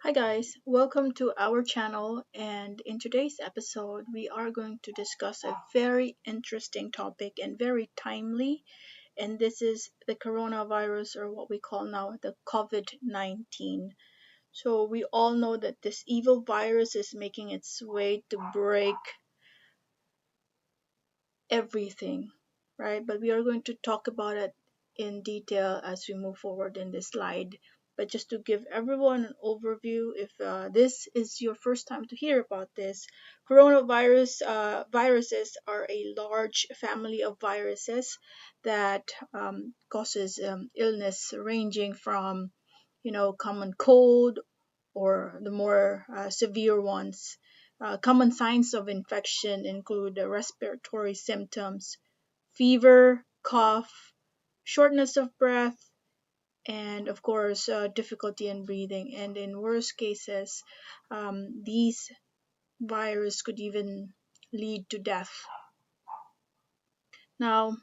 Hi guys, welcome to our channel, and in today's episode we are going to discuss a very interesting topic and very timely, and this is the coronavirus, or what we call now the COVID-19. So we all know that this evil virus is making its way to break everything, right? But we are going to talk about it in detail as we move forward in this slide. But just to give everyone an overview, if this is your first time to hear about this, viruses are a large family of viruses that causes illness ranging from, common cold or the more severe ones. Common signs of infection include respiratory symptoms, fever, cough, shortness of breath, and of course, difficulty in breathing. And in worst cases, these virus could even lead to death. Now,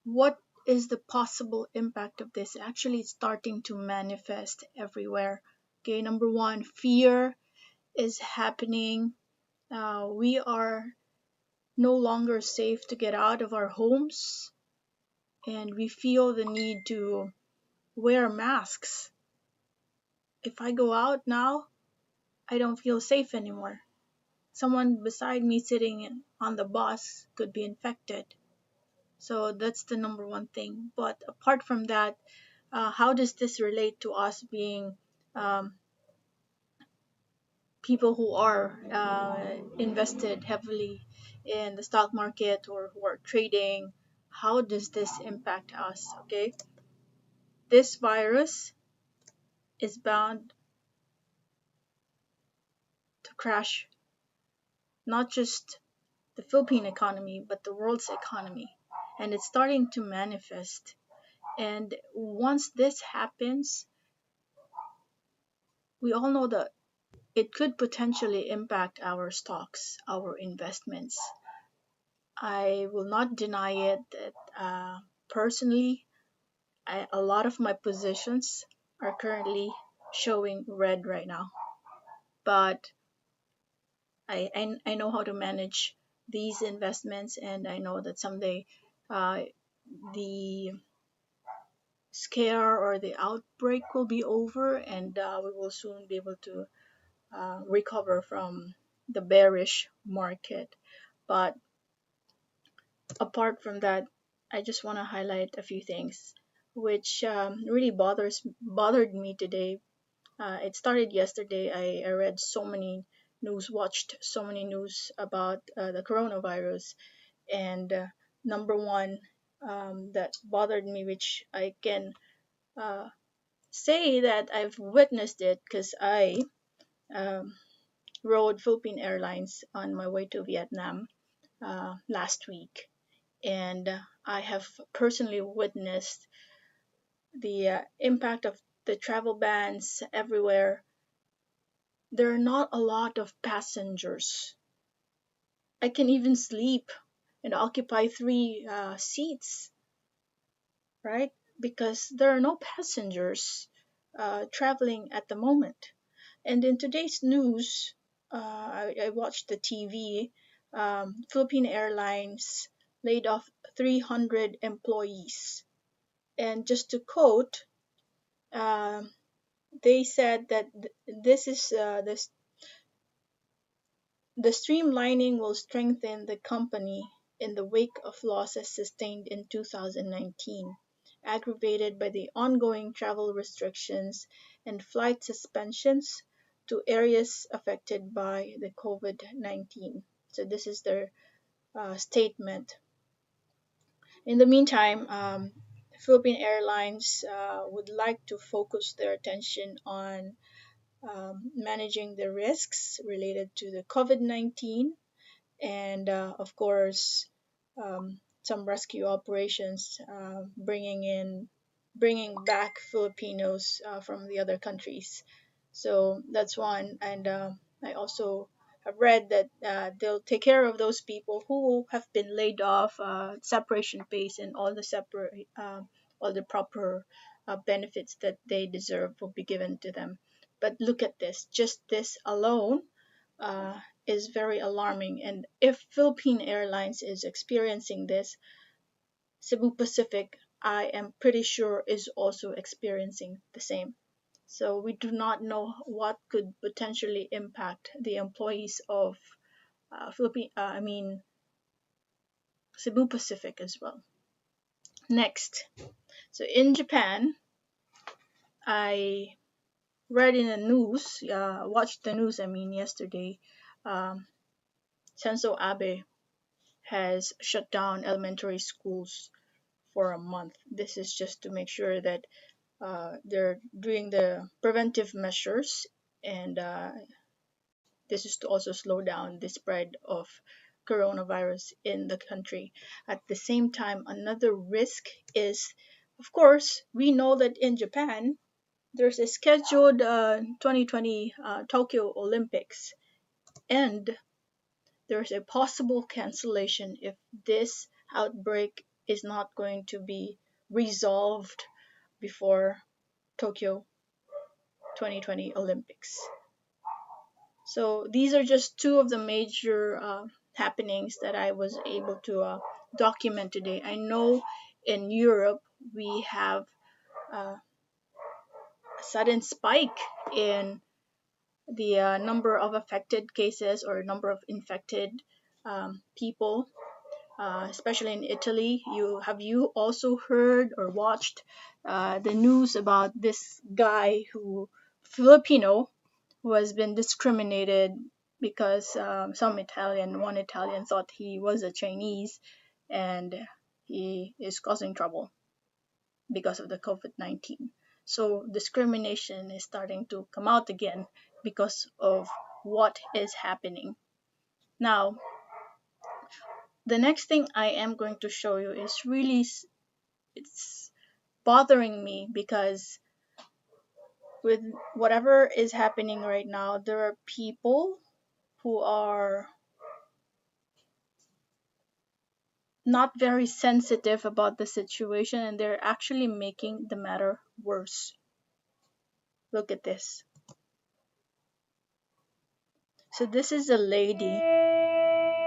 what is the possible impact of this? Actually, it's starting to manifest everywhere. Okay, number one, fear is happening. We are no longer safe to get out of our homes, and we feel the need to wear masks. If I go out now, I don't feel safe anymore. Someone beside me sitting on the bus could be infected. So that's the number one thing. But apart from that, how does this relate to us being um, people who are invested heavily in the stock market or who are trading? How does this impact us? Okay, this virus is bound to crash not just the Philippine economy, but the world's economy. And it's starting to manifest. And once this happens, we all know that it could potentially impact our stocks, our investments. I will not deny it that personally, a lot of my positions are currently showing red right now. But I know how to manage these investments, and I know that someday uh, the scare or the outbreak will be over, and we will soon be able to recover from the bearish market. But apart from that, I just want to highlight a few things which really bothered me today. It started yesterday. I read so many news, watched so many news about the coronavirus, and number one that bothered me, which I can uh, say that I've witnessed it because I um, rode Philippine Airlines on my way to Vietnam last week, and I have personally witnessed the impact of the travel bans everywhere. There are not a lot of passengers. I can even sleep and occupy three seats, right? Because there are no passengers traveling at the moment. And in today's news, I watched the TV. Philippine Airlines laid off 300 employees. And just to quote, um, they said that this is the streamlining will strengthen the company in the wake of losses sustained in 2019, aggravated by the ongoing travel restrictions and flight suspensions to areas affected by the COVID-19. So this is their statement. In the meantime, Philippine Airlines would like to focus their attention on managing the risks related to the COVID-19, and of course some rescue operations, bringing back Filipinos from the other countries. So that's one. And I also have read that they'll take care of those people who have been laid off, separation pays, and all the proper benefits that they deserve will be given to them. But look at this, just this alone is very alarming. And if Philippine Airlines is experiencing this, Cebu Pacific, I am pretty sure, is also experiencing the same. So we do not know what could potentially impact the employees of Cebu Pacific as well. Next, so in Japan, I read in the news, watched the news, yesterday, um, Senso Abe has shut down elementary schools for a month. This is just to make sure that they're doing the preventive measures, and this is to also slow down the spread of coronavirus in the country. At the same time, another risk is, of course, we know that in Japan, there's a scheduled 2020 Tokyo Olympics, and there's a possible cancellation if this outbreak is not going to be resolved before Tokyo 2020 Olympics. So these are just two of the major happenings that I was able to document today. I know in Europe we have a sudden spike in the number of affected cases or number of infected people, especially in Italy. You also heard or watched the news about this guy Filipino, who has been discriminated because one Italian thought he was a Chinese, and he is causing trouble because of the COVID-19. So discrimination is starting to come out again because of what is happening. Now, the next thing I am going to show you is really, it's bothering me because with whatever is happening right now, there are people who are not very sensitive about the situation, and they're actually making the matter worse. Look at this. So this is a lady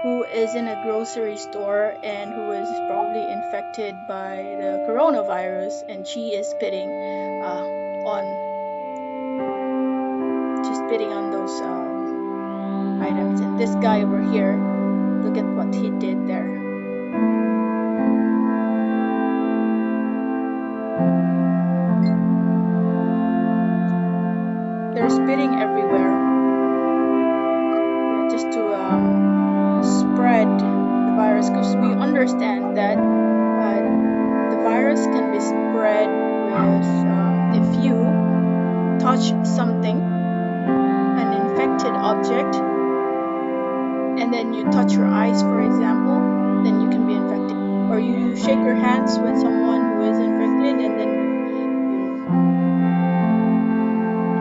who is in a grocery store and who is probably infected by the coronavirus, and she's spitting on those items. And this guy over here, look at what he did there. They're spitting everywhere, just to spread the virus, because we understand that the virus can be spread with if you touch something, an infected object, and then you touch your eyes, for example, then you can be infected. Or you shake your hands with someone who is infected, and then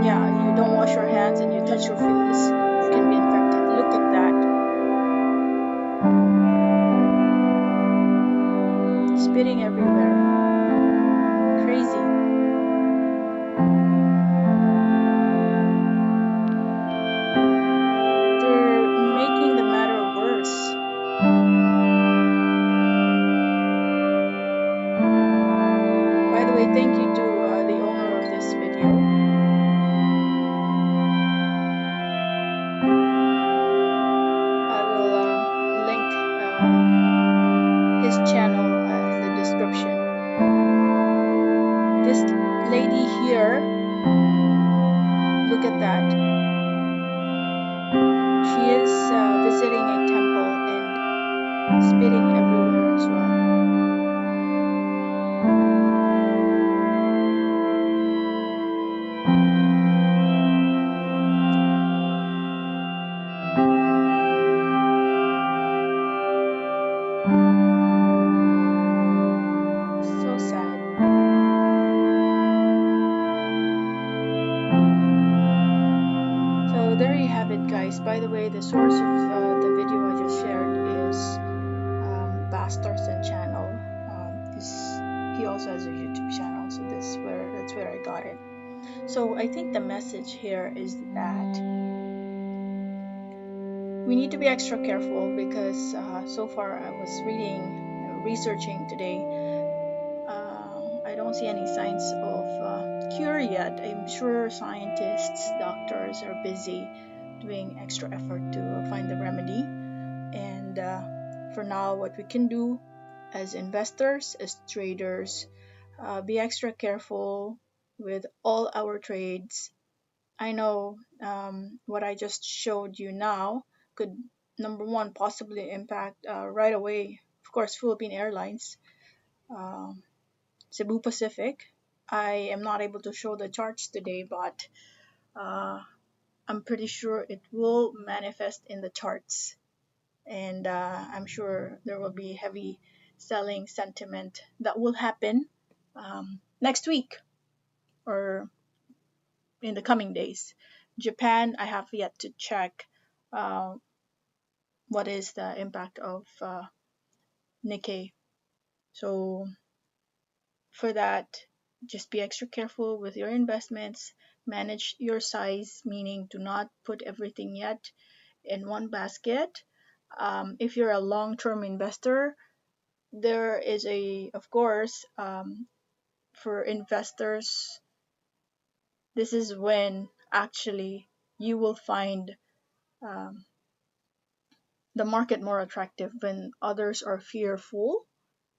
you don't wash your hands and you touch your face, you can be infected. Look at that. Spitting everywhere. Crazy. They're making the matter worse. By the way, thank you to the owner of this video. I will link his channel in the description. This lady here, look at that. She is visiting a temple and spitting everywhere as well. So sad. So there you have it, guys. By the way, the source of the video I just shared is Bastarson channel. He also has a YouTube channel, so that's where I got it. So I think the message here is that we need to be extra careful because so far I was reading, researching today. I don't see any signs of cure yet. I'm sure scientists, doctors are busy doing extra effort to find the remedy. And for now, what we can do as investors, as traders, be extra careful with all our trades. I know what I just showed you now could, number one, possibly impact right away, of course, Philippine Airlines, um, Cebu Pacific. I am not able to show the charts today, but uh, I'm pretty sure it will manifest in the charts. And I'm sure there will be heavy selling sentiment that will happen next week or in the coming days. Japan, I have yet to check uh, what is the impact of Nikkei. So for that, just be extra careful with your investments. Manage your size, meaning do not put everything yet in one basket. If you're a long-term investor, there is of course, for investors, this is when actually you will find um, the market more attractive. When others are fearful,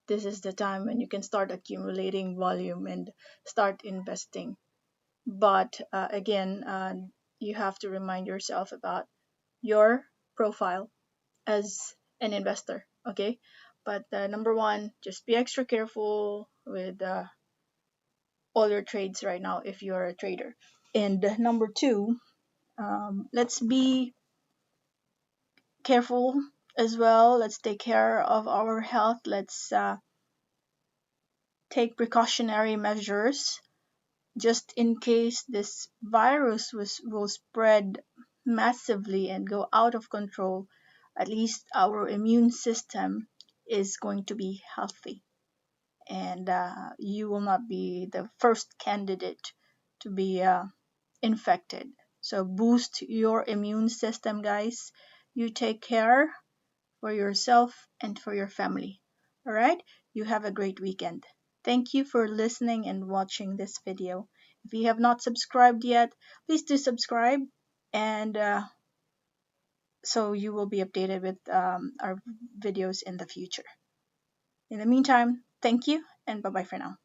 this is the time when you can start accumulating volume and start investing. But again, you have to remind yourself about your profile as an investor, okay? But number one, just be extra careful with all your trades right now if you're a trader. And number two, let's be careful as well. Let's take care of our health. Let's take precautionary measures just in case this virus will spread massively and go out of control. At least our immune system is going to be healthy, and you will not be the first candidate to be infected. So boost your immune system, guys. You take care for yourself and for your family. All right? You have a great weekend. Thank you for listening and watching this video. If you have not subscribed yet, please do subscribe, and so you will be updated with our videos in the future. In the meantime, thank you and bye bye for now.